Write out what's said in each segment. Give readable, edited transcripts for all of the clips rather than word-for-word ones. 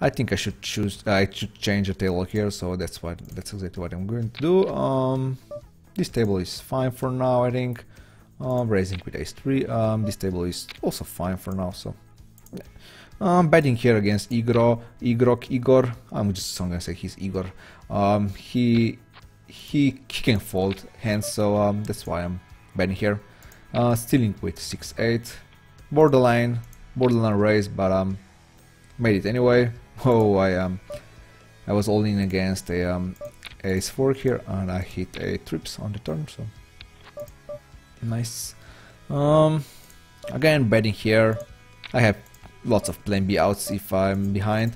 I think I should change the table here, so that's exactly what I'm going to do. This table is fine for now, I think. Raising with ace-3. This table is also fine for now, so betting here against Igor. I'm gonna say he's Igor. He can fold hands, so that's why I'm betting here. Stealing with 6-8. Borderline raise, but made it anyway. Oh, I was all in against a ace-4 here, and I hit a trips on the turn, so nice. Again, betting here. I have lots of plan B outs if I'm behind.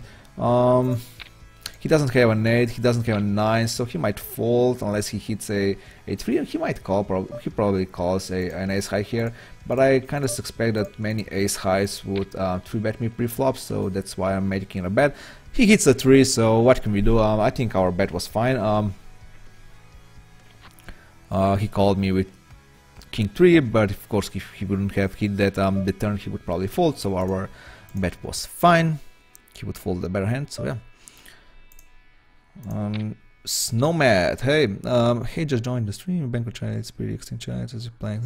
He doesn't have an 8, he doesn't have a 9, so he might fold unless he hits a 3, and he might call. He probably calls an ace high here, but I kind of suspect that many ace highs would 3-bet me pre-flop, so that's why I'm making a bet. He hits a 3, so what can we do? I think our bet was fine. He called me with king 3, but of course if he wouldn't have hit that the turn, he would probably fold, so our bet was fine. He would fold the better hand, so yeah. Snowmat, hey, just joined the stream. Bankroll chat, it's pretty extinct chat as you're playing.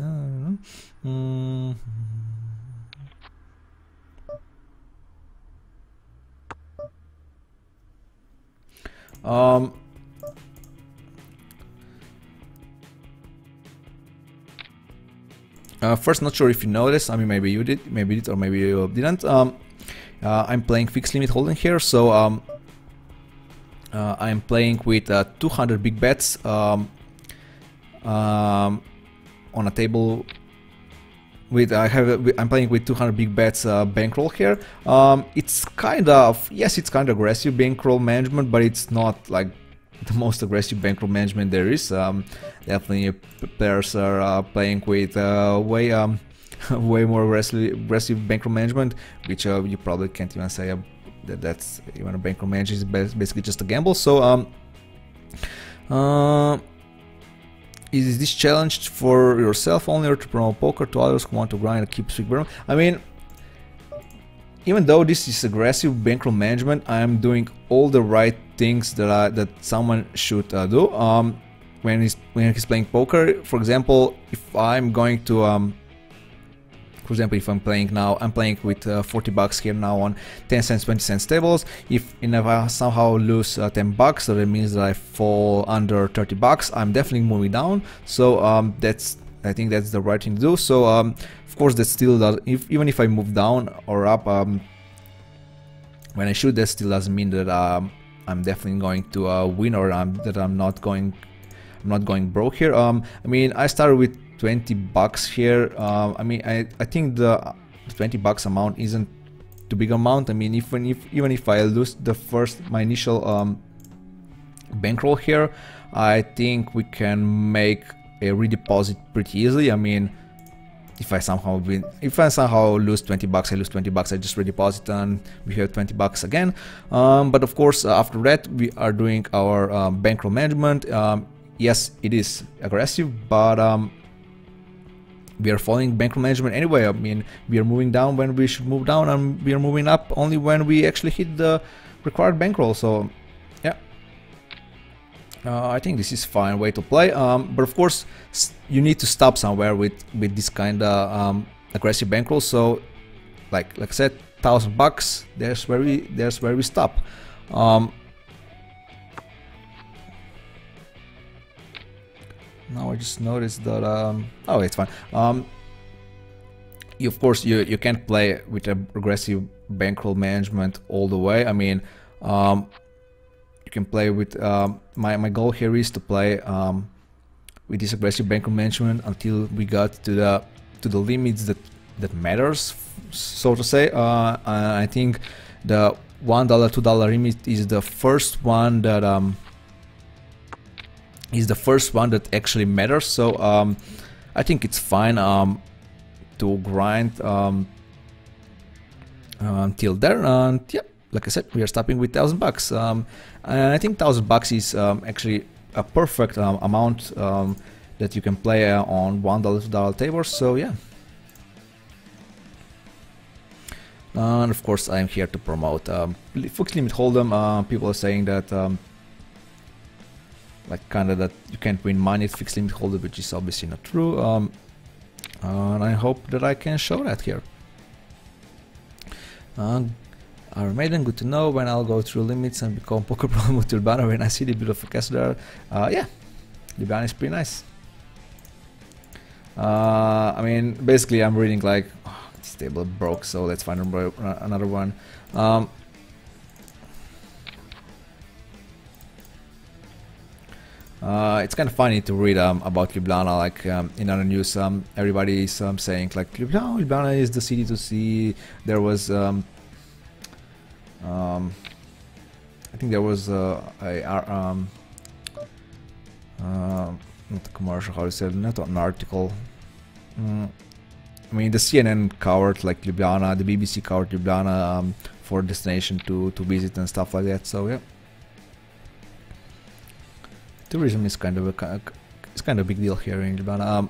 First, not sure if you noticed. I mean, maybe you did, or maybe you didn't. I'm playing fixed limit holding here, so I'm playing with 200 big bets on a table. I'm playing with 200 big bets bankroll here. It's kind of, yes, it's kind of aggressive bankroll management, but it's not like the most aggressive bankroll management there is. Definitely players are playing with way more aggressive bankroll management, which you probably can't even say that's even a bankroll management. Is basically just a gamble. So is this challenge for yourself only, or to promote poker to others who want to grind and keep strict burn? I mean, even though this is aggressive bankroll management, I'm doing all the right things that someone should do when he's playing poker. For example, if I'm going to if I'm playing now, I'm playing with 40 bucks here now on 10 cents, 20 cents tables. If I somehow lose 10 bucks, so that means that I fall under 30 bucks, I'm definitely moving down. So I think that's the right thing to do. So of course that still does, even if I move down or up when I shoot, that still doesn't mean that I'm definitely going to win, or that I'm not going broke here. I mean, I started with 20 bucks here. I mean, I think the 20 bucks amount isn't too big amount. I mean, even if I lose my initial bankroll here, I think we can make a redeposit pretty easily. I mean, if I somehow lose 20 bucks, I lose 20 bucks, I just redeposit and we have 20 bucks again. But of course, after that, we are doing our bankroll management. Yes, it is aggressive, but we are following bankroll management anyway. I mean, we are moving down when we should move down, and we are moving up only when we actually hit the required bankroll. So yeah, I think this is fine way to play. But of course, you need to stop somewhere with this kind of aggressive bankroll. So like I said, 1,000 bucks. There's where we stop. Now I just noticed that oh, it's fine. Of course you can't play with aggressive bankroll management all the way. I mean, you can play with my goal here is to play with this aggressive bankroll management until we got to the limits that matters, so to say. I think the $1, $2 limit is the first one that actually matters. So I think it's fine to grind until there. And yeah, like I said, we are stopping with 1,000 bucks. And I think 1,000 bucks is actually a perfect amount that you can play on $1, $2 tables. So yeah. And of course I'm here to promote fixed limit hold'em. People are saying that like kinda that you can't win money at fixed limit hold'em, which is obviously not true. And I hope that I can show that here. Our maiden, good to know. When I'll go through limits and become poker pro with Ljubljana when I see the beautiful castle there. Yeah, Ljubljana is pretty nice. I mean, basically I'm reading like, oh, this table broke, so let's find another one. It's kind of funny to read about Ljubljana, like in other news, everybody is saying like Ljubljana is the city to see. There was I think there was not a commercial, how to say it, not an article. I mean, the CNN covered like Ljubljana, the BBC covered Ljubljana for destination to visit and stuff like that. So yeah, tourism is kind of a big deal here in Ljubljana.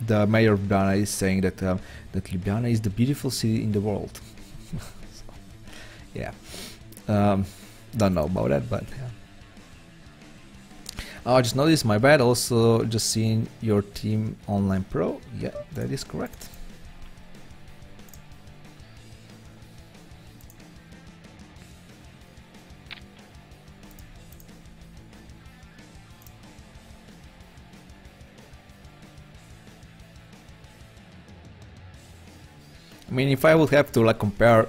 The mayor of Ljubljana is saying that that Ljubljana is the beautiful city in the world. So, yeah, don't know about that, but yeah. I just noticed, my bad, also just seeing your team online pro. Yeah, that is correct. I mean, if I would have to like compare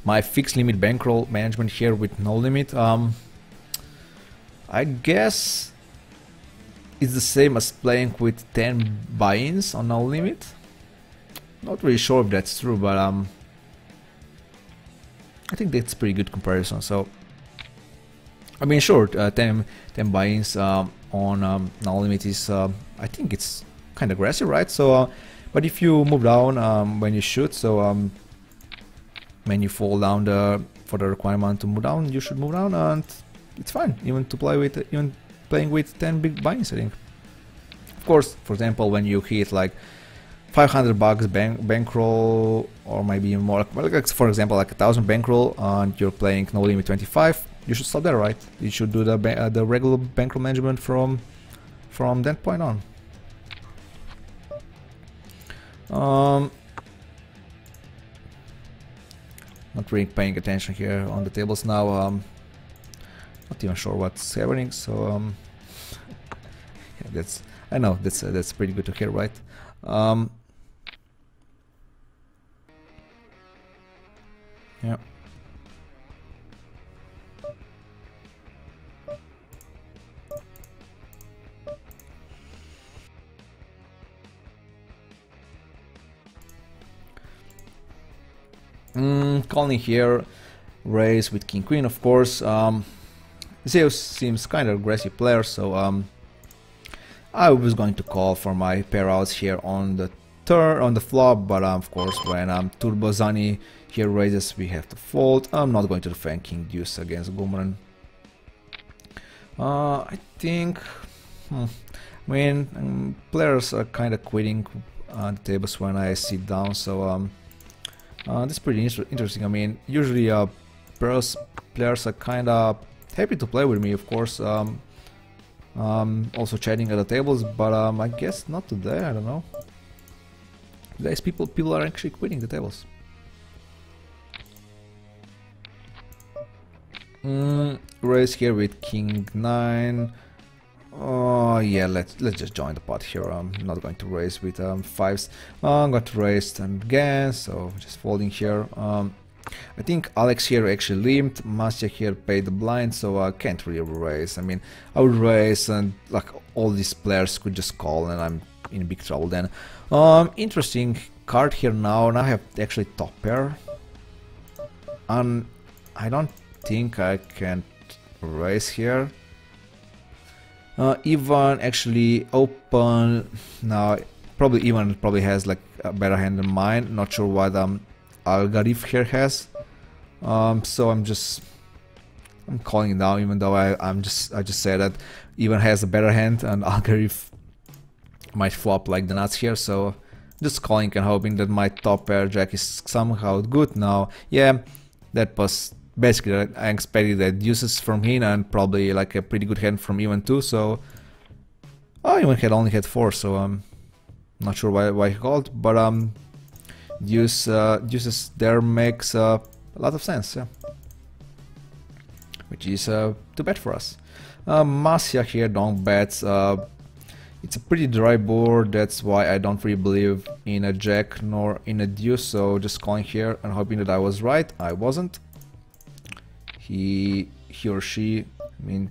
my fixed limit bankroll management here with no limit, I guess it's the same as playing with 10 buy-ins on no limit. Not really sure if that's true, but I think that's pretty good comparison. So I mean, sure, 10 buy-ins on no limit is I think it's kind of aggressive, right? So but if you move down when you shoot, so when you fall down for the requirement to move down, you should move down, and it's fine even to play with playing with 10 big buy-ins, I think. Of course, for example, when you hit like $500 bankroll, or maybe even more, like for example like 1,000 bankroll, and you're playing no limit 25, you should stop there, right? You should do the regular bankroll management from that point on. Not really paying attention here on the tables now. Not even sure what's happening. So yeah, I know that's pretty good to hear, right? Yeah. Calling here, raise with king queen, of course. Zeus seems kind of aggressive player, so I was going to call for my pair outs here on the flop, but of course when Turbo Zani here raises, we have to fold. I'm not going to defend king deuce against Gumran. I think when players are kind of quitting on the tables when I sit down, so that's pretty interesting. I mean, usually players are kind of happy to play with me, of course, also chatting at the tables, but I guess not today. I don't know. Today's people are actually quitting the tables. Raise here with king 9. Oh yeah, let's just join the pot here. I'm not going to raise with 5s. I'm going to raise again, so just folding here. I think Alex here actually limped, Masya here paid the blind, so I can't really raise. I mean, I would raise and like all these players could just call and I'm in big trouble then. Interesting card here now, and I have actually top pair. And I don't think I can raise here. Ivan actually open now. Probably Ivan has like a better hand than mine. Not sure what Algarif here has. So I'm calling it down, even though I just said that Ivan has a better hand and Algarif might flop like the nuts here. So just calling and hoping that my top pair jack is somehow good now. Yeah, that was basically I expected that deuces from him and probably like a pretty good hand from even two. So even had only had 4, so I'm not sure why he called, but deuces there makes a lot of sense, yeah. Which is too bad for us. Masya here don't bets. It's a pretty dry board, that's why I don't really believe in a jack nor in a deuce, so just calling here and hoping that I was right. I wasn't. He or she, I mean,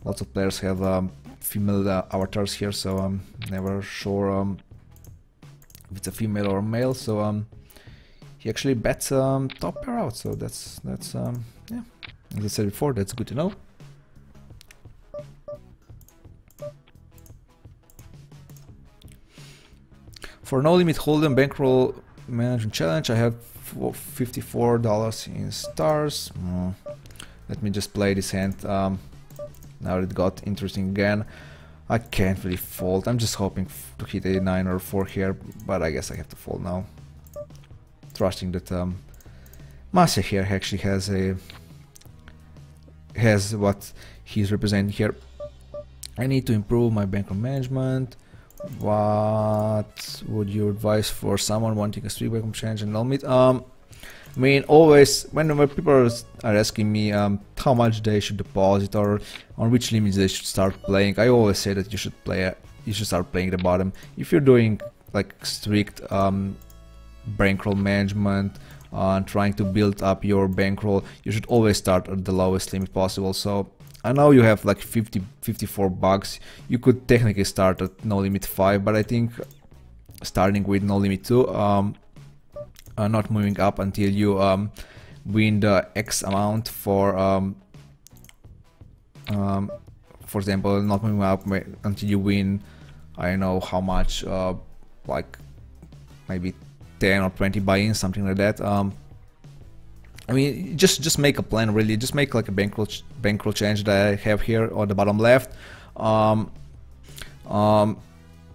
lots of players have female avatars here, so I'm never sure if it's a female or a male. So he actually bets top pair out, so that's yeah, as I said before, that's good to know. For no limit hold'em bankroll management challenge, I have $54 in stars. Let me just play this hand. Now it got interesting again. I can't really fold. I'm just hoping to hit a 9 or 4 here, but I guess I have to fold now. Trusting that Masya here actually has what he's representing here. I need to improve my bankroll management. What would you advise for someone wanting a 3-bankroll challenge and no limit? I mean, always when people are asking me how much they should deposit or on which limits they should start playing, I always say that you should start playing the bottom. If you're doing like strict bankroll management and trying to build up your bankroll, you should always start at the lowest limit possible. So I know you have like 54 bucks. You could technically start at no limit 5, but I think starting with no limit 2. Not moving up until you win the X amount for example, not moving up until you win, I don't know how much, like maybe 10 or 20 buy-ins, something like that. I mean, just make a plan, really. Just make like a bankroll change that I have here on the bottom left.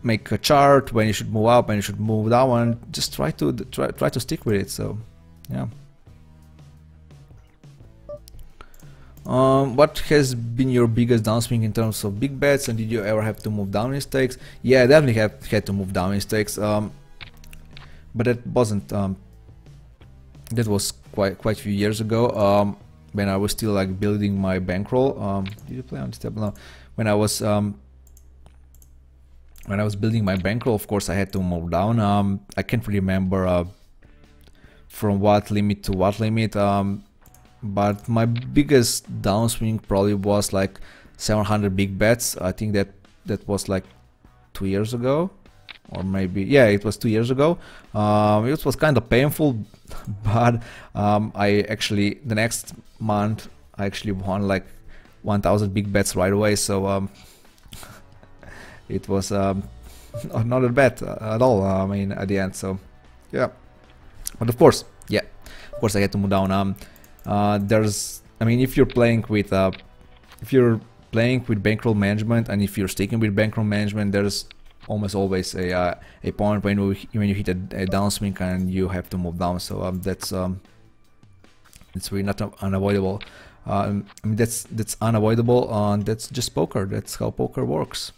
Make a chart when you should move up and you should move down, and just try to stick with it. So yeah. What has been your biggest downswing in terms of big bets, and did you ever have to move down in stakes? Yeah, I definitely had to move down in stakes, but that wasn't that was quite a few years ago, when I was still like building my bankroll. Did you play on this table? No. When I was building my bankroll, of course I had to move down. I can't really remember from what limit to what limit, but my biggest downswing probably was like 700 big bets. I think that was like 2 years ago, or maybe, yeah, it was 2 years ago. It was kind of painful, but I actually, the next month, I actually won like 1000 big bets right away. So it was not a bad at all, I mean, at the end. So yeah, but of course, yeah, of course I had to move down. I mean, if you're playing with bankroll management, and if you're sticking with bankroll management, there's almost always a point when you hit a downswing and you have to move down. So that's really not unavoidable. I mean, that's unavoidable, and that's just poker. That's how poker works.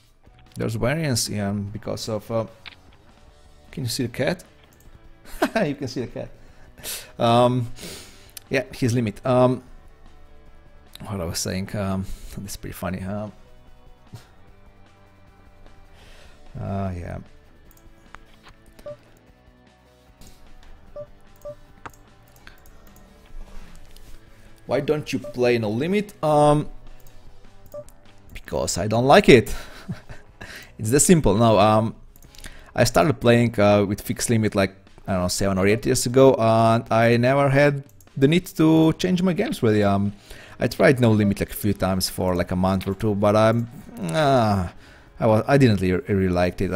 There's variance because of can you see the cat? You can see the cat. Yeah, his limit. What I was saying, this is pretty funny. Yeah. Why don't you play no limit? Because I don't like it. It's that simple. No, I started playing with fixed limit like, I don't know, 7 or 8 years ago, and I never had the need to change my games really. I tried no limit like a few times for like a month or two, but I didn't really liked it.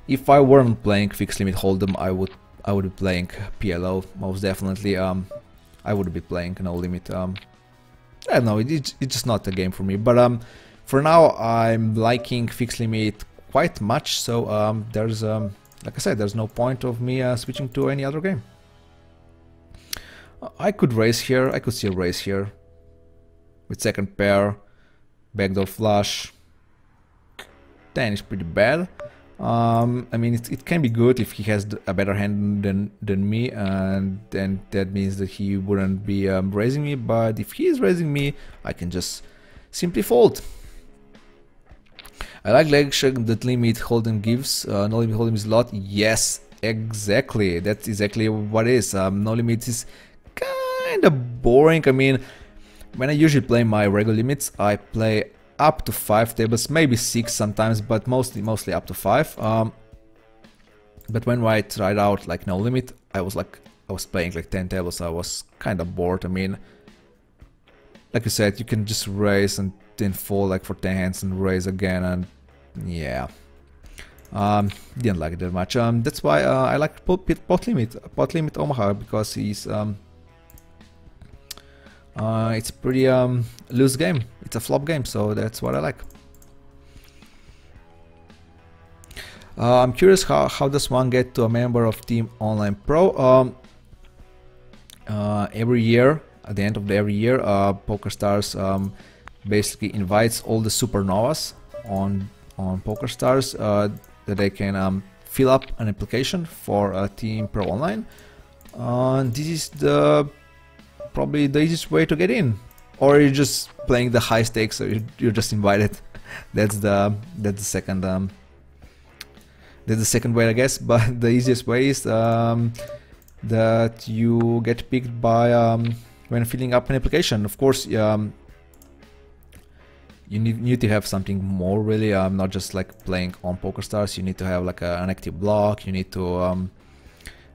If I weren't playing fixed limit hold'em, I would be playing PLO most definitely. I would be playing no limit. I don't know, it's just not a game for me. But for now, I'm liking fixed limit quite much, so there's like I said, there's no point of me switching to any other game. I could raise here, I could still raise here with second pair, backdoor flush. 10 is pretty bad. I mean, it can be good if he has a better hand than me, and then that means that he wouldn't be raising me, but if he is raising me, I can just simply fold. I like leg shake that limit hold'em gives. No limit hold'em is a lot. Yes, exactly. That's exactly what it is. No limit is kind of boring. I mean, when I usually play my regular limits, I play up to 5 tables, maybe 6 sometimes, but mostly up to 5. But when I tried out like no limit, I was playing like 10 tables. I was kind of bored. I mean, like you said, you can just raise and then fold like for 10 hands and raise again, and yeah, didn't like it that much. That's why I like pot limit Omaha, because he's it's a pretty loose game. It's a flop game, so that's what I like. I'm curious how does one get to a member of Team Online Pro? Every year, at the end of every year, PokerStars basically invites all the supernovas on PokerStars that they can fill up an application for Team Pro Online. This is probably the easiest way to get in, or you're just playing the high stakes, so you're just invited. That's the second way, I guess. But the easiest way is that you get picked by when filling up an application. Of course, you need to have something more, really. Not just like playing on PokerStars. You need to have like an active block. You need to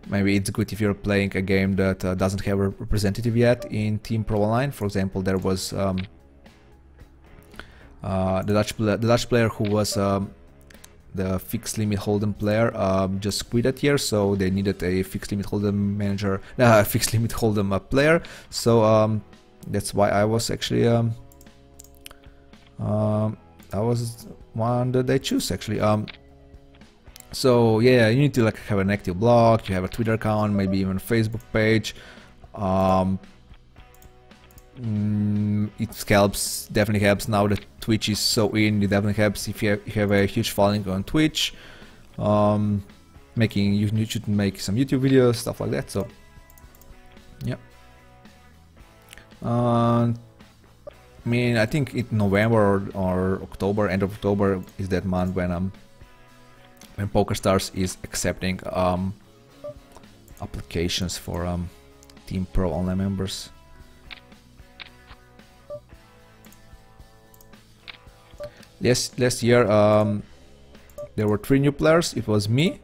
maybe it's good if you're playing a game that doesn't have a representative yet in Team Pro Online. For example, there was the Dutch player who was the fixed limit hold'em player just quit that year, so they needed a fixed limit hold'em manager, fixed limit hold'em player. So that's why I was actually I was one that they choose actually. So yeah, you need to like have an active blog, you have a Twitter account, maybe even a Facebook page. It helps, definitely helps now that Twitch is so in. It definitely helps if you have a huge following on Twitch. You should make some YouTube videos, stuff like that. So yeah. I mean, I think in November or October, end of October is that month when PokerStars is accepting applications for Team Pro Online members. Yes, last year there were 3 new players. It was me,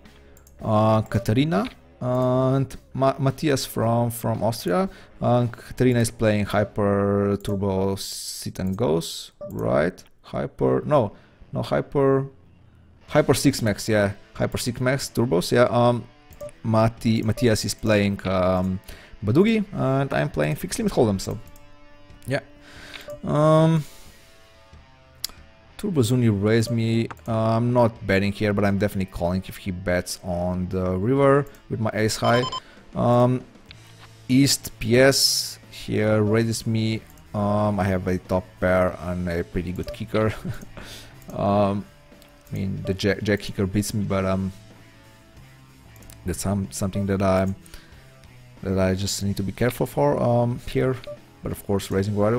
Katarina, and Matthias from Austria. Katarina is playing Hyper Turbo Sit and Goes, right? Hyper 6 Max, yeah, Hyper 6 Max Turbos, yeah. Matthias is playing Badugi, and I'm playing Fixed Limit Hold'em, so yeah. Turbozuni raised me. I'm not betting here, but I'm definitely calling if he bets on the river with my ace high. East PS here raises me. I have a top pair and a pretty good kicker. I mean, the jack kicker beats me, but that's something that I just need to be careful for here. But of course, raising right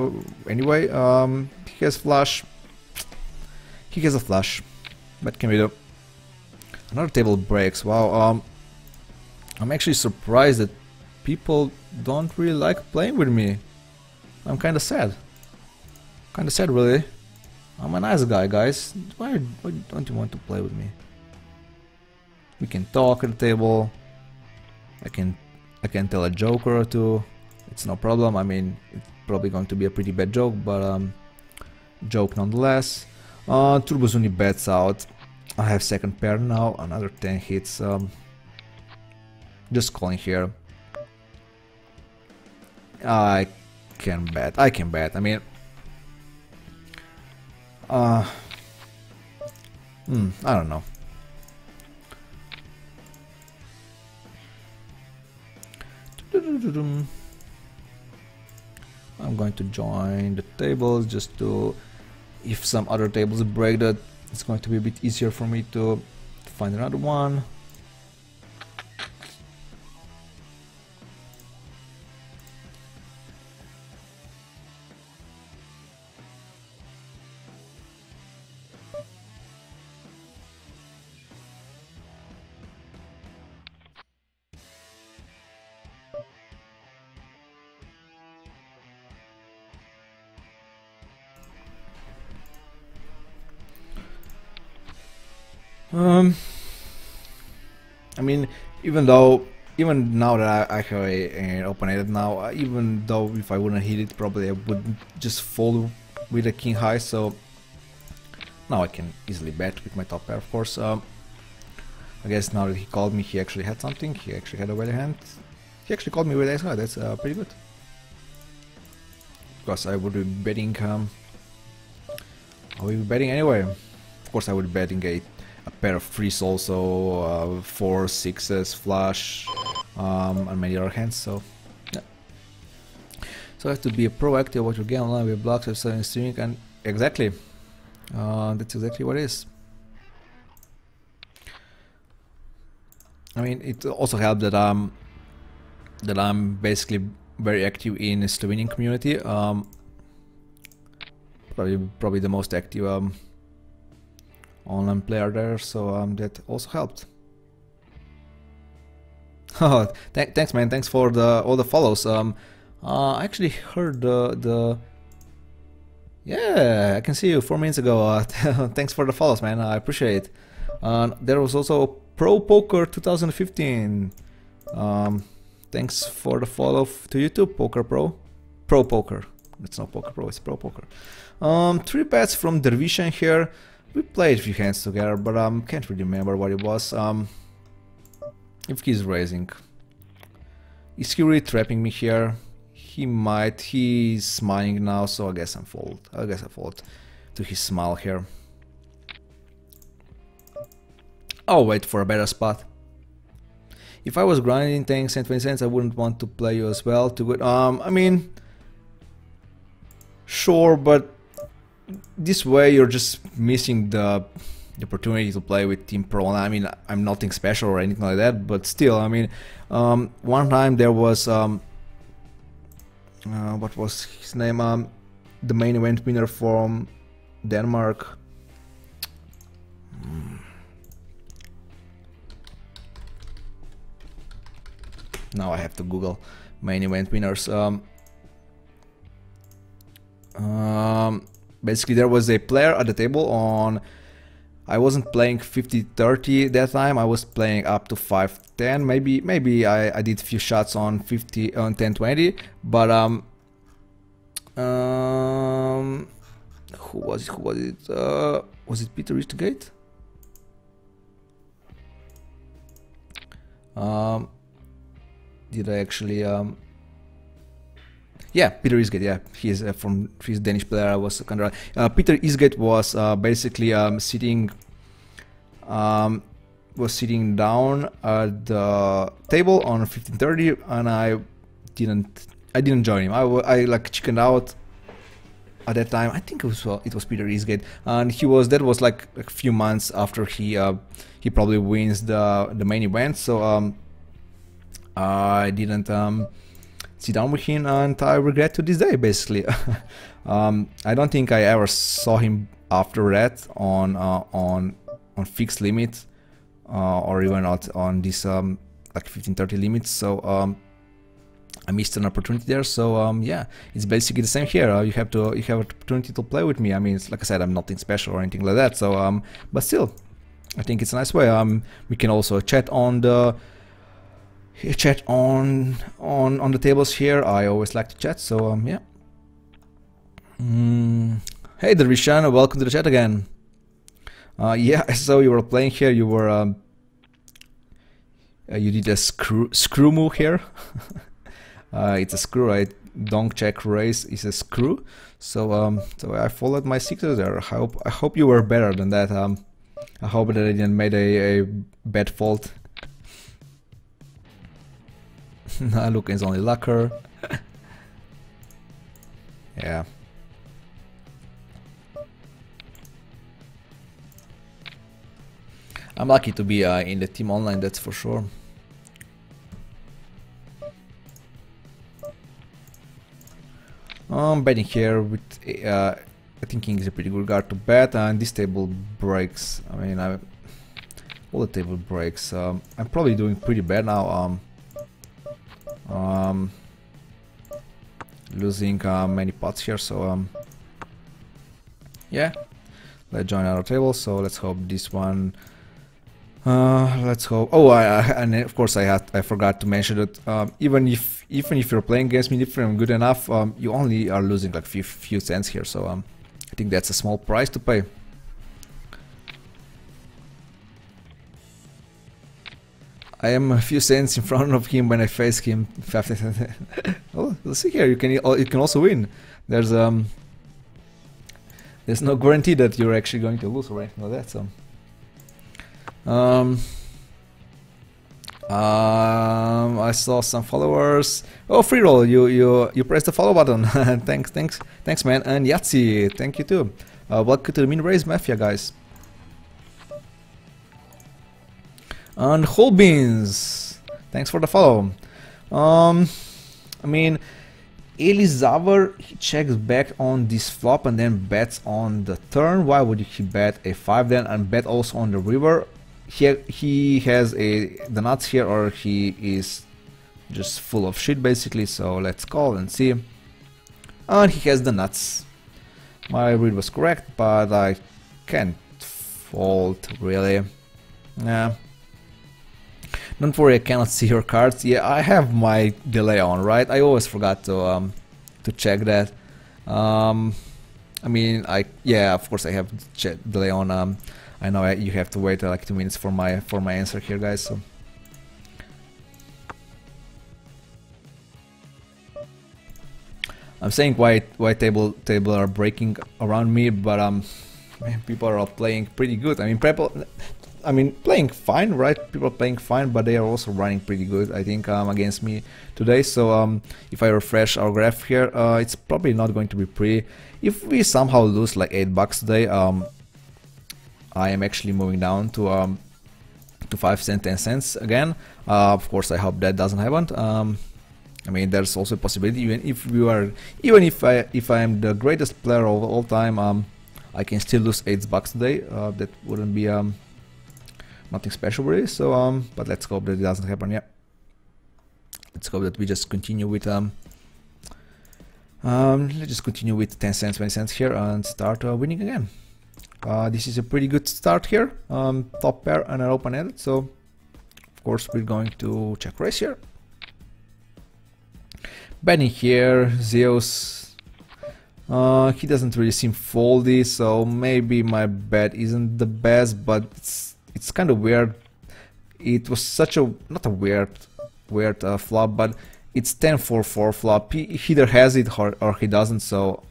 anyway. He has flush. He has a flush. What can we do? Another table breaks. Wow. I'm actually surprised that people don't really like playing with me. I'm kind of sad. Kind of sad, really. I'm a nice guy, guys. Why don't you want to play with me? We can talk at the table. I can tell a joke or two. It's no problem. I mean, it's probably going to be a pretty bad joke, but joke nonetheless. Turbozuni bets out. I have second pair now. Another 10 hits. Just calling here. I can bet. I can bet. I mean, I don't know. I'm going to join the tables just to, if some other tables break, that it's going to be a bit easier for me to find another one. I mean, even now that I have an open-ended now, even though if I wouldn't hit it, probably I would just fold with a king high. So now I can easily bet with my top pair, of course. I guess now that he called me, he actually had something. He actually had a better hand. He actually called me with ace high. That's pretty good. Because I would be betting. I would be betting anyway. Of course, I would be betting a pair of threes also, 4s, 6s, flush, and many other hands. So yeah. So I have to be proactive about your game online with blocks, website, and streaming, and exactly. That's exactly what it is. I mean, it also helped that I'm basically very active in the Slovenian community. Probably the most active online player there, so that also helped. Oh, thanks, man. Thanks for all the follows. I actually heard yeah, I can see you 4 minutes ago. Thanks for the follows, man. I appreciate it. There was also Pro Poker 2015. Thanks for the follow to YouTube, Poker Pro. Pro Poker. It's not Poker Pro, it's Pro Poker. 3 bets from Dervishan here. We played a few hands together, but can't really remember what it was. If he's raising, is he really trapping me here? He might. He's smiling now, so I guess I fold. I fold to his smile here. I'll wait for a better spot. If I was grinding 10 cents, 20 cents, I wouldn't want to play you as well. Too good. I mean, sure, but this way you're just missing the opportunity to play with Team Pro. I mean, I'm nothing special or anything like that, but still, I mean, one time there was what was his name? The main event winner from Denmark. Now I have to Google main event winners. Basically, there was a player at the table on. I wasn't playing 50-30 that time. I was playing up to 5-10. Maybe I did a few shots on 10-20. But who was it? Was it Peter Eastgate? Did I actually? Yeah, Peter Eastgate. Yeah, he's he's a Danish player. I was kind of Peter Eastgate was basically sitting down at the table on 15-30, and I didn't join him. I like chickened out at that time. I think it was Peter Eastgate, and that was like a few months after he probably wins the main event. So I didn't sit down with him, and I regret to this day, basically. I don't think I ever saw him after that on fixed limit, or even not on this like 15-30 limits. So I missed an opportunity there. So yeah, it's basically the same here. You have an opportunity to play with me. I mean, like I said, I'm nothing special or anything like that. So but still, I think it's a nice way. We can also chat on the tables here. I always like to chat, so yeah. Hey Dervishan, welcome to the chat again. Yeah, I saw you were playing here. You were you did a screw move here. It's a screw, right? Donk check raise is a screw. So so I followed my secret there. I hope you were better than that. I hope that I didn't made a bad fault. Look, it's only lacquer. Yeah. I'm lucky to be in the team online, that's for sure. Betting here with I think king is a pretty good guard to bet, and this table breaks. I mean, all the table breaks. I'm probably doing pretty bad now. Losing many pots here, so yeah. Let's join our table. So let's hope this one. Let's hope. Oh, and of course I forgot to mention that even if you're playing against me, if I'm good enough, you only are losing like few cents here. So I think that's a small price to pay. I am a few cents in front of him when I face him. Oh, let's see here. You can also win. There's no guarantee that you're actually going to lose or anything like that. So. I saw some followers. Oh, free roll! You pressed the follow button. thanks, man. And Yahtzee, thank you too. Welcome to the Min Raise Mafia, guys. And Whole Beans, thanks for the follow. I mean, Elizaver, he checks back on this flop and then bets on the turn. Why would he bet a 5 then and bet also on the river? He has the nuts here, or he is just full of shit basically. So let's call and see. And he has the nuts. My read was correct, but I can't fold really. Yeah. Don't worry, I cannot see your cards. Yeah, I have my delay on, right? I always forgot to check that. I mean, yeah, of course I have delay on. I know you have to wait like 2 minutes for my answer here, guys. So. I'm saying why table are breaking around me, but man, people are all playing pretty good. I mean, playing fine, right? People are playing fine, but they are also running pretty good, I think, against me today. So if I refresh our graph here, it's probably not going to be pretty. If we somehow lose like $8 today, I am actually moving down to 5 cents, 10 cents again. Of course, I hope that doesn't happen. I mean, there's also a possibility, even if I am the greatest player of all time, I can still lose $8 today. That wouldn't be nothing special really. So but let's hope that it doesn't happen. Yeah, let's hope that we just continue with let's just continue with 10 cents, 20 cents here and start winning again. This is a pretty good start here. Top pair and an open-ended. So of course we're going to check raise here. Betting here, Zeus. He doesn't really seem foldy, so maybe my bet isn't the best, but it's kind of weird. It was such a not a weird flop, but it's 10-4-4 flop. He either has it or he doesn't. So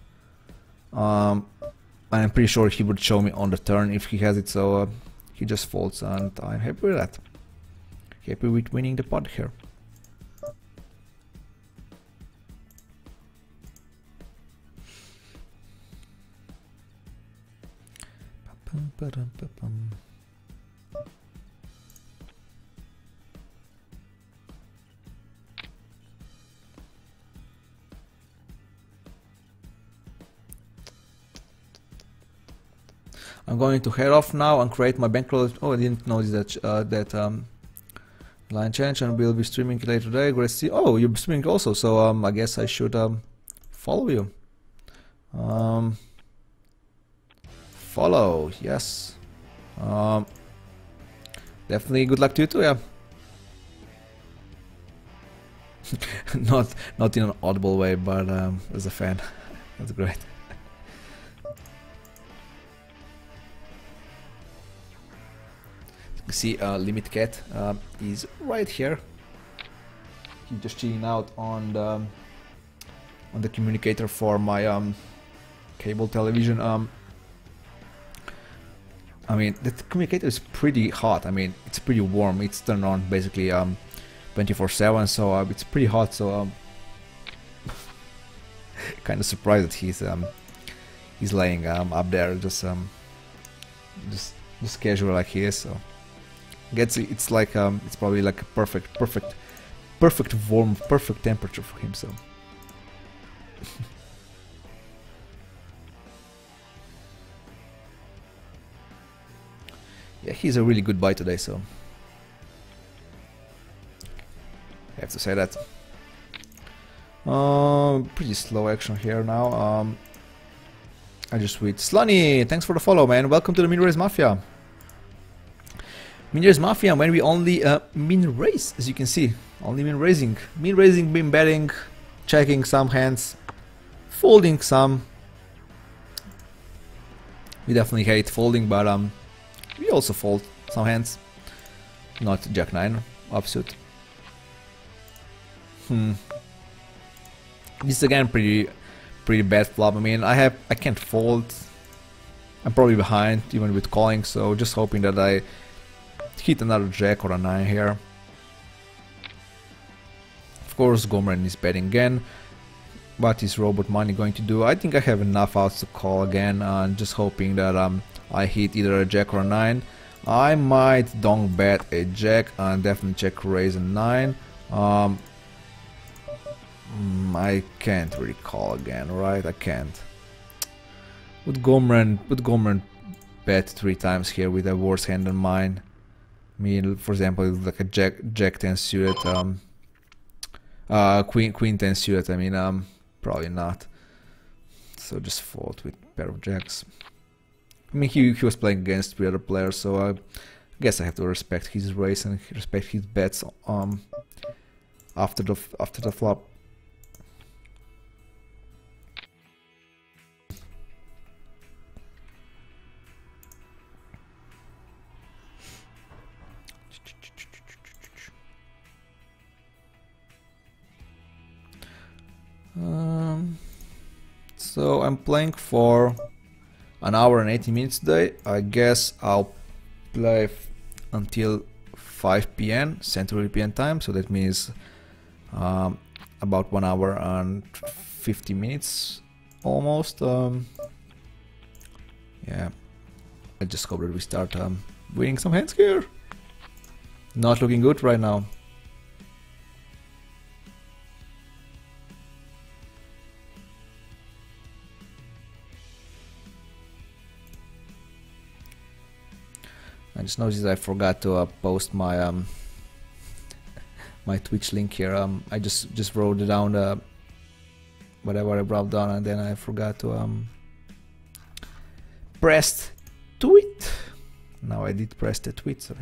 I'm pretty sure he would show me on the turn if he has it. So he just folds, and I'm happy with that. Happy with winning the pot here. I'm going to head off now and create my bankroll. Oh, I didn't notice that line change, and we'll be streaming later today. Great to see. Oh, you're streaming also, so I guess I should follow you. Follow, yes. Definitely good luck to you too, yeah. not in an audible way, but as a fan. That's great. You see, Limit Cat is right here. He's just chilling out on the communicator for my cable television. I mean, the communicator is pretty hot. I mean, it's pretty warm. It's turned on basically 24/7, so it's pretty hot. So kind of surprised that he's laying up there just casual like he is. So it's like it's probably like a perfect warm, perfect temperature for him. So. Yeah, he's a really good buy today, so I have to say that. Pretty slow action here now. I just tweet Slunny, thanks for the follow, man. Welcome to the Min Raise Mafia. Min Raise Mafia, when we only min raise, as you can see, only min raising, min betting, checking some hands, folding some. We definitely hate folding, but we also fold some hands. Not Jack 9 offsuit. This is again pretty bad flop. I mean, I can't fold. I'm probably behind even with calling, so just hoping that I hit another Jack or a 9 here. Of course, Gomeran is betting again. What is Robot Money going to do? I think I have enough outs to call again, and just hoping that I hit either a Jack or a 9. I might donk bet a Jack and definitely check raise a 9. I can't really call again, right? I can't. Would Gomeran bet 3 times here with a worse hand than mine? I mean, for example, like a Jack 10 suited, Queen 10 suited. I mean, probably not. So just fold with pair of Jacks. I mean, he was playing against 3 other players, so I guess I have to respect his race and respect his bets after the flop. So I'm playing for an hour and 80 minutes today. I guess I'll play until 5 p.m. Central European time, so that means about 1 hour and 50 minutes almost. Yeah, I just hope that we start winning some hands here. Not looking good right now. I just noticed I forgot to post my my Twitch link here. I just wrote down whatever I brought down, and then I forgot to press tweet. Now I did press the tweet. So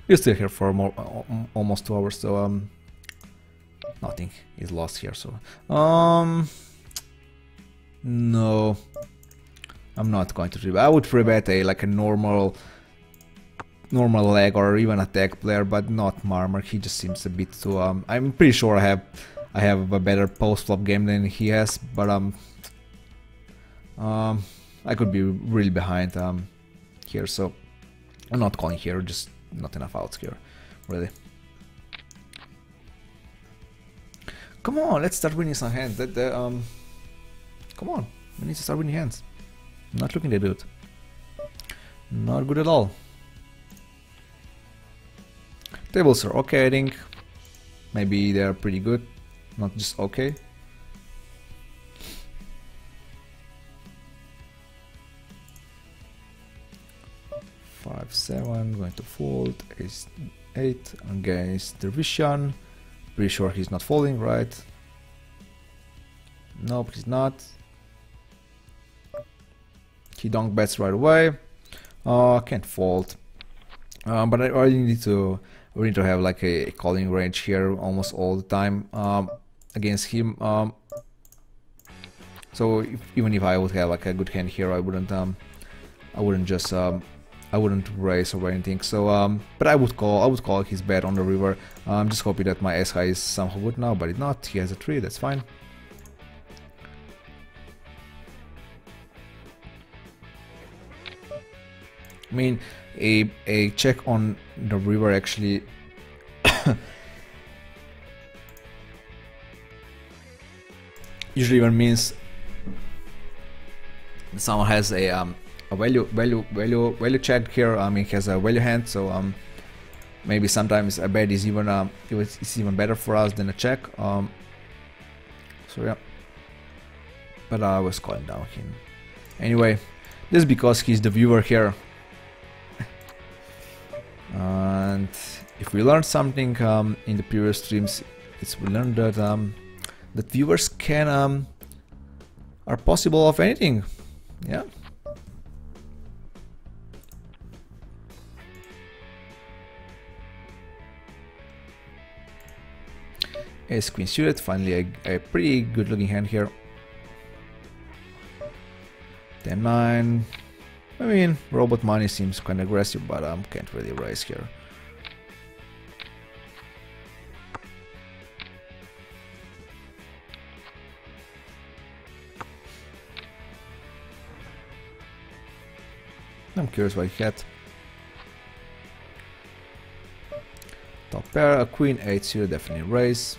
we're still here for almost 2 hours, so nothing is lost here. So no. I'm not going to rebet. I would rebet like a normal leg or even attack player, but not Marmor. He just seems a bit too. I'm pretty sure I have a better post flop game than he has, but I could be really behind here, so I'm not calling here. Just not enough outs here, really. Come on, let's start winning some hands. Come on, we need to start winning hands. Not looking that good. Not good at all. Tables are okay, I think. Maybe they're pretty good. Not just okay. Five, 7, going to fold. Ace 8 against Dervishan. Pretty sure he's not folding, right? Nope, he's not. He donk bets right away. Can't fold. But I already need to have like a calling range here almost all the time against him. So even if I would have like a good hand here, I wouldn't raise or anything. So but I would call his bet on the river. I'm just hoping that my S high is somehow good now, but it's not. He has a 3, that's fine. I mean, a check on the river actually usually even means someone has a value check here. I mean, he has a value hand, so maybe sometimes a bet is even it's even better for us than a check. So yeah, but I was calling down him anyway. This is because he's the viewer here. And if we learned something in the previous streams, it's we learned that that viewers can are possible of anything. Yeah. Ace Queen suited, finally a pretty good looking hand here. 10-9. I mean, robot money seems kind of aggressive, but can't really raise here. I'm curious what he had. Top pair, a queen 8-0, definitely raise.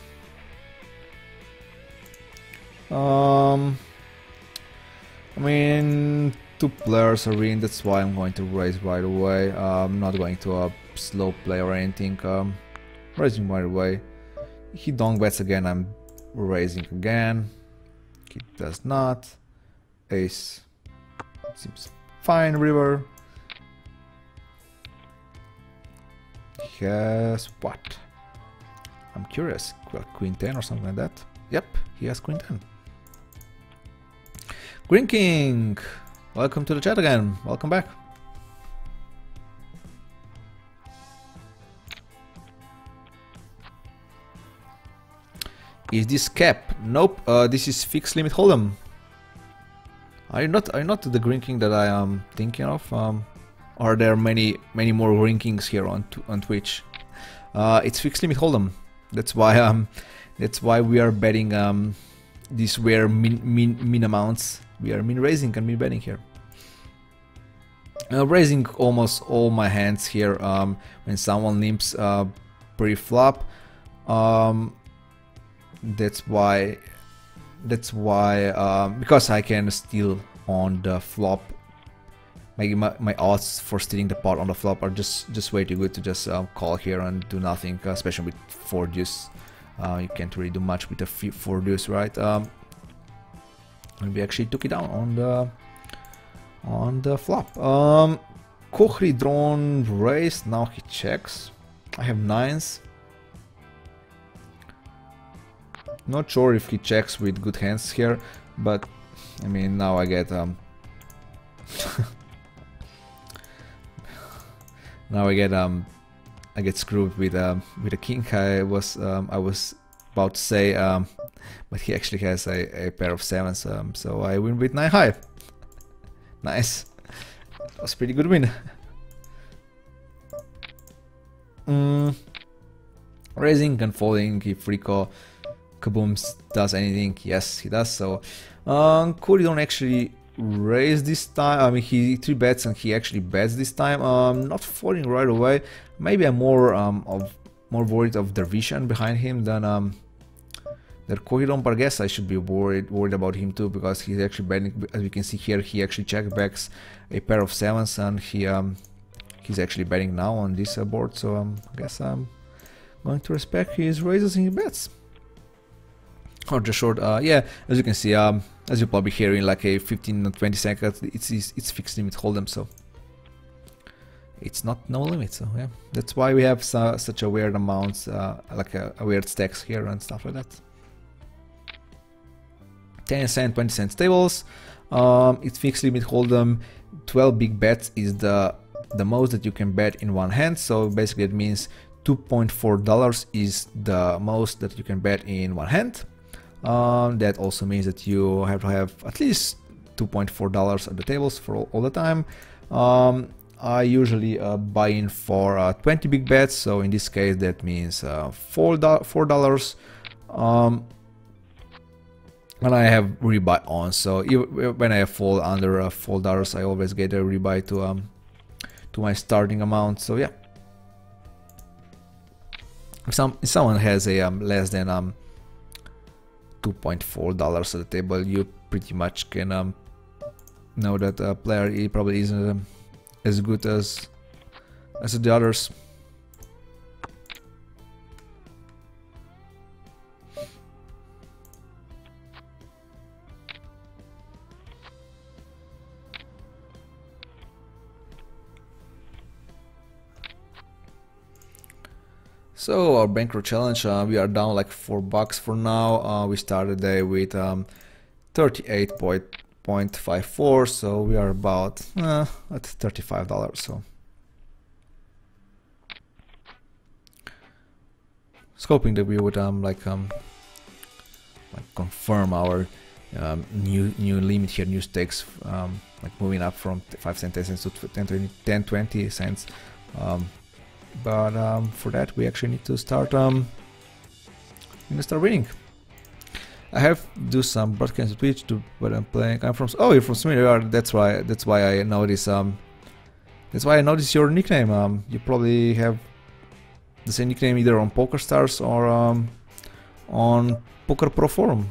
I mean, two players are in, that's why I'm going to raise right away. I'm not going to slow play or anything. Raising right away. He donk bets again, I'm raising again. He does not. Ace seems fine. River. He has what? I'm curious. Queen 10 or something like that. Yep, he has Queen 10. Green King, welcome to the chat again. Welcome back. Is this cap? Nope. This is fixed limit hold'em. Are you not the Green King that I am thinking of? Are there many more Green Kings here on Twitch? It's fixed limit hold'em. That's why we are betting these were min amounts. We are min raising and min betting here. Raising almost all my hands here when someone limps pre-flop. That's why because I can steal on the flop. Maybe my odds for stealing the pot on the flop are just way too good to just call here and do nothing, especially with 4 deuce. You can't really do much with a 4 deuce, right? And we actually took it down on the flop. Kohri drawn raised, now he checks. I have 9s. Not sure if he checks with good hands here, but I mean now I get now I get screwed with a king. I was about to say, but he actually has a pair of 7s, so I win with 9 high. Nice, that was a pretty good win. Raising and folding if Rico Kaboom does anything. Yes, he does. So Corey don't actually raise this time. I mean, he 3 bets and he actually bets this time. Not folding right away. Maybe I'm more worried of the vision behind him than Kohidon, but I guess I should be worried about him too, because he's actually betting. As we can see here, he actually check backs a pair of 7s, and he's actually betting now on this board. So I guess I'm going to respect his raises and his bets. Or just short, yeah, as you can see, as you probably hear in like a 15 or 20 seconds, it's fixed limit hold'em, so it's not no limit. So yeah, that's why we have such a weird amounts, like a weird stacks here and stuff like that. 10-cent, 20-cent tables. It's fixed limit hold'em. 12 big bets is the most that you can bet in one hand. So basically it means $2.4 is the most that you can bet in one hand. That also means that you have to have at least $2.4 at the tables for all the time. I usually buy in for 20 big bets, so in this case that means $4. And I have rebuy on, so when I have fall under $4, I always get a rebuy to my starting amount. So yeah, if someone has a less than $2.4 at the table, you pretty much can know that a player he probably isn't as good as the others. So our bankroll challenge, we are down like $4 for now. We started the day with 38.54, so we are about at $35. So just hoping that we would like confirm our new limit here, new stakes, like moving up from 5 cents, 10 cents to 10, 20 cents. But for that we actually need to start winning. I have to do some broadcast Twitch to what I'm playing. I'm from you're from Sweden. That's why I know this. That's why I noticed your nickname. You probably have the same nickname either on PokerStars or on Poker Pro Forum.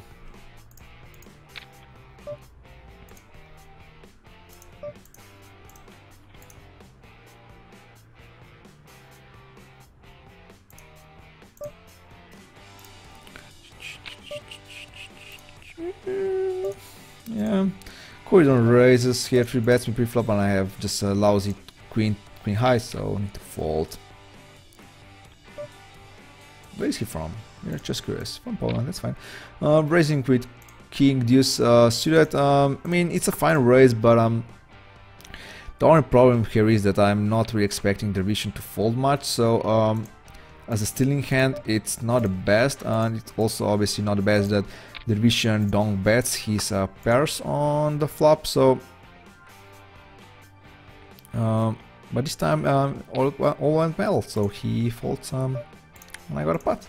Yeah, Corey don't raises here, 3 bets me pre-flop, and I have just a lousy queen high, so I need to fold. Where is he from? Yeah, just curious. From Poland, that's fine. Raising with king deuce suited. I mean, it's a fine raise, but the only problem here is that I'm not really expecting the vision to fold much, so as a stealing hand it's not the best, and it's also obviously not the best that the vision dong bets his pairs on the flop. So but this time all went well, so he folds and I got a pot.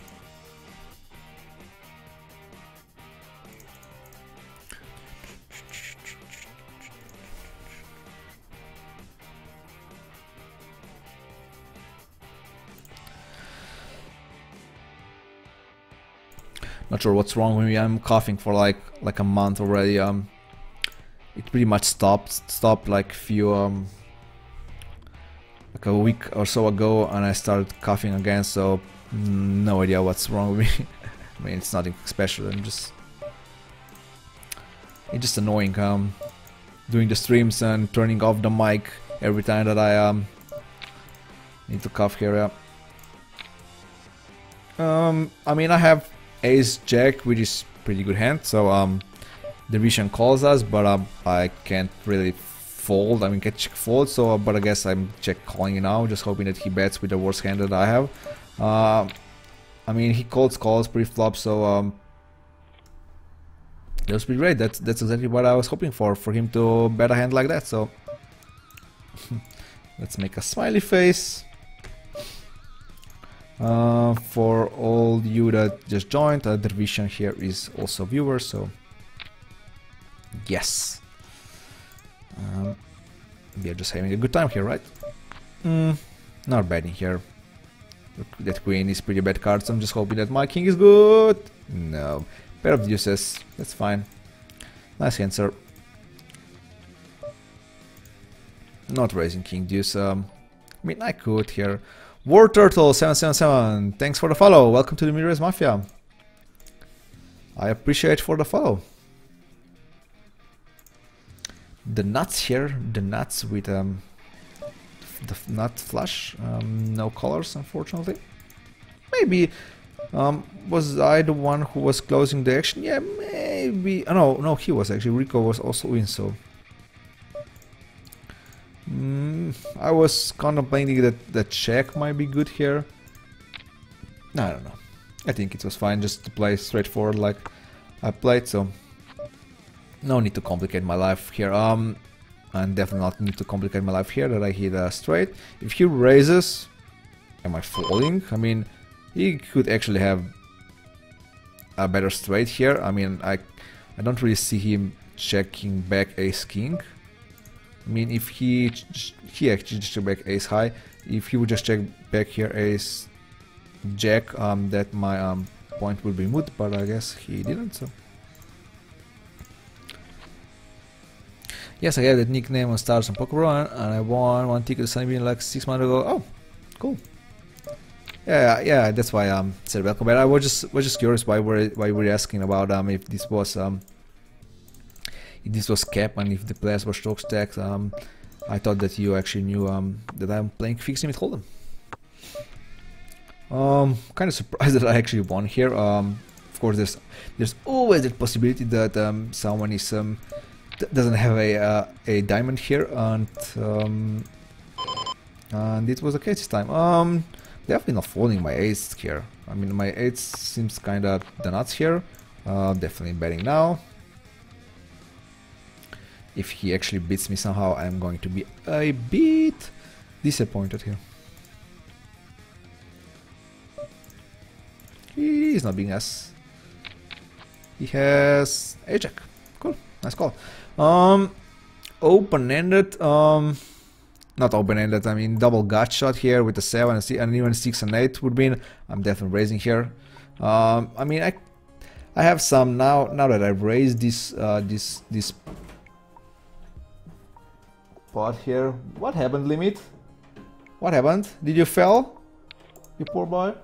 Not sure what's wrong with me. I'm coughing for like a month already. It pretty much stopped like like a week or so ago, and I started coughing again. So no idea what's wrong with me. I mean, it's nothing special. It's just annoying. Doing the streams and turning off the mic every time that I need to cough here. Yeah. I mean, I have Ace Jack, which is pretty good hand, so the vision calls us, but I can't really fold. I mean, can check fold, so but I guess I'm check calling it now, just hoping that he bets with the worst hand that I have. I mean, he calls pre-flop, so that was pretty great. That's exactly what I was hoping for him to bet a hand like that. So let's make a smiley face. For all you that just joined, the vision here is also viewer, so yes, we are just having a good time here, right? Not bad in here. Look, that queen is pretty bad card, so I'm just hoping that my king is good. No, pair of deuces, that's fine. Nice answer. Not raising king deuce. I mean, I could here. War Turtle 777, thanks for the follow. Welcome to the Mid-Raise Mafia. I appreciate for the follow. The nuts here, the nuts with the nut flush, no colors unfortunately. Maybe was I the one who was closing the action? Yeah, maybe. Oh, no, he was actually. Rico was also in, so. I was contemplating that the check might be good here. I don't know. I think it was fine just to play straightforward like I played, so no need to complicate my life here. And definitely not need to complicate my life here that I hit a straight. If he raises, am I folding? I mean, he could actually have a better straight here. I mean, I don't really see him checking back ace king. I mean, if he actually just checked back ace high. If he would just check back here ace jack, that my point would be moot, but I guess he didn't. So yes, I had that nickname on Stars and Bankroll, and I won one ticket to Sunny Bean like 6 months ago. Oh, cool. Yeah, that's why I said welcome. But I was just curious why we're asking about if this was cap and if the players were stroke stacked. I thought that you actually knew that I'm playing fixed limit hold'em. Kind of surprised that I actually won here. Of course, there's always that possibility that someone is doesn't have a diamond here, and it was the case this time. Definitely not folding my ace here. I mean, my ace seems kind of the nuts here. Definitely betting now. If he actually beats me somehow, I'm going to be a bit disappointed here. He's not being us. He has a jack. Cool, nice call. Open-ended. Not open-ended. I mean, double gut shot here with a 7 and even 6 and 8 would win. I'm definitely raising here. I mean, I have some now that I've raised this this pot here. What happened, limit? What happened? Did you fail? You poor boy.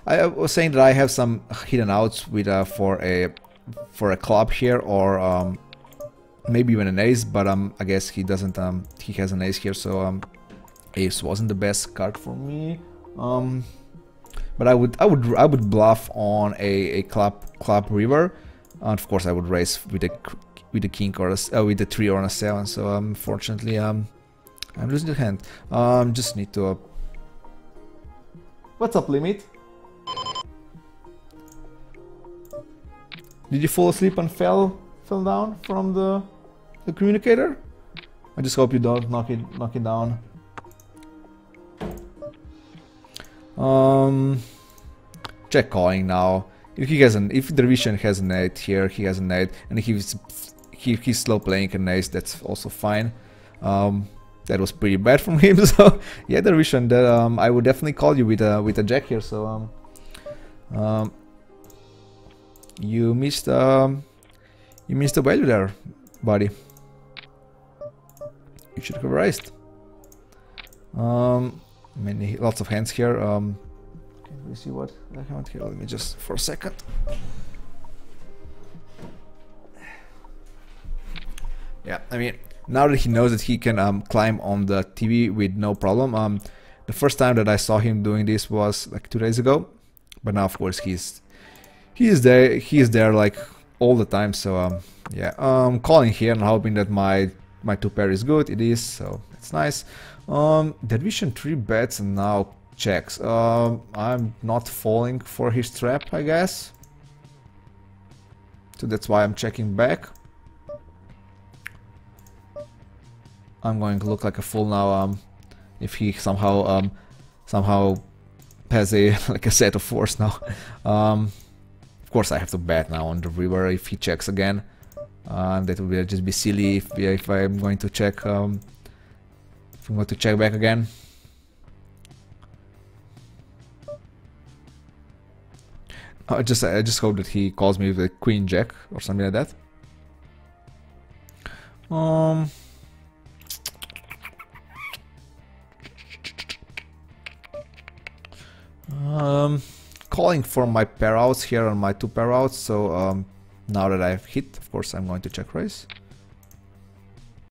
I was saying that I have some hidden outs with for a club here, or maybe even an ace, but I guess he doesn't. He has an ace here, so ace wasn't the best card for me. But I would bluff on a club river, and of course I would raise with a king or with a 3 or a 7. So unfortunately, I'm losing the hand. Just need to. What's up, limit? Did you fall asleep and fell down from the communicator? I just hope you don't knock it down. Check calling now. If the Dervishan has an 8 here, he has an 8, and if he's slow playing an ace, that's also fine. That was pretty bad from him. So yeah, Dervishan, I would definitely call you with a jack here. So you missed the value there, buddy. You should have raised. Lots of hands here. Can we see what I have here? Let me just for a second. Yeah, I mean, now that he knows that he can climb on the TV with no problem. The first time that I saw him doing this was like 2 days ago, but now of course he is there like all the time. So yeah, calling here and hoping that my 2 pair is good. It is, so it's nice. Dervishan 3 bets and now checks. I'm not falling for his trap, I guess. So that's why I'm checking back. I'm going to look like a fool now. If he somehow has a like a set of 4s now. Of course, I have to bet now on the river if he checks again. That would just be silly if I'm going to check. If I'm going to check back again. I just hope that he calls me with a queen jack or something like that. Calling for my pair outs here on my 2 pair outs. So now that I've hit, of course I'm going to check raise.